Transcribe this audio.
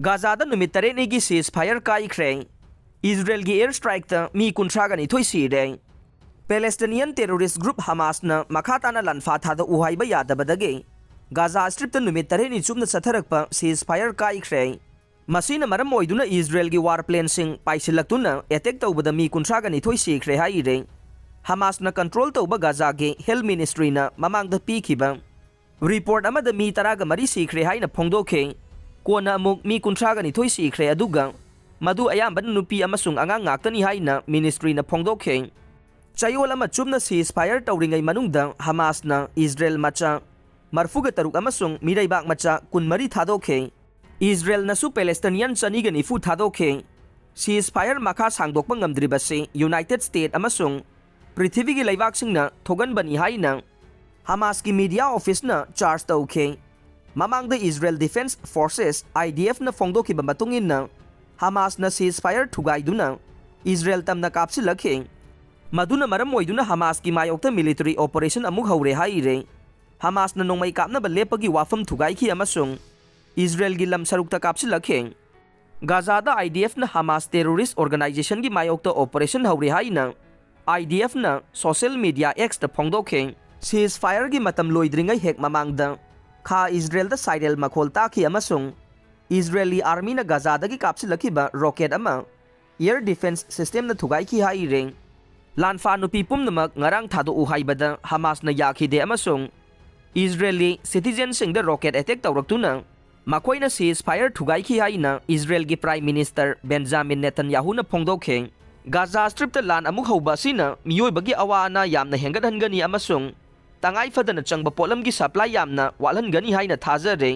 Gaza numit tarenigi ceasefire kaikre. Israel gi airstrike ta mi kuntraga ni thoi sire. Palestinian terrorist group Hamas na makhatana lanfa thada uhai ba yadabadage. Gaza strip ta numit tareni chumna satharakpa ceasefire kaikre. Masina maram oiduna Israel gi warplane sing paisilaktuna attack tawbada mi kuntraga ni thoi sikre haire. Hamas na control tawba Gaza ge Health Ministry na mamangda pikhiba. Report amada mi taraga mari sikre haina phongdokhe. Kona amuk mi kuntraga ni thoi sikre aduga madu ayamban nupi amasung angang ngaktani haina ministry na phongdokhe. Chayol ama chumna ceasefire tawringai manungda Hamas na Israel macha marfuga taruk amasung miraibak macha kunmari thadokhe. Israel na su Palestinian chaniga ni fu thadokhe. Ceasefire makha sangdokpa ngamdribase United States amasung prithivigi laibaksing na thogan bani haina Hamas ki media office na charge tawkhe. Mamangda Israel Defense Forces IDF na phongdokhiba matungin na Hamas na ceasefire thugaiduna Israel tamna kapsilakhe. Maduna maram oiduna Hamas ki mayokta military operation amuk haure haire. Hamas na nongmai kapnaba lepagi wafam thugaikhi amasung Israel gi lam sarukta kapsilakhe. Gaza da IDF na Hamas terrorist organization gi mayokta operation haure haina IDF na social media X ta phongdokhe. Ceasefire gi matam loidringai hek mamangda Kha Israel da Sidel makhol taki amasung Israeli army na Gaza dagi kapsilakiba rocket ama air defense system na thugai ki haire. Lanfa nupi pumnamak ngarang thado uhaibada Hamas na yakhide amasung Israeli citizen sing da rocket attack tawraktuna makhoi na ceasefire thugai ki haina Israel gi Prime Minister Benjamin Netanyahu na phongdokhe. Gaza strip ta lan amuk hauba sina miyoi bagi awana yamna hengat hangani amasung tangai fadana changba polam gi supply yamna walhan gani haina thajare.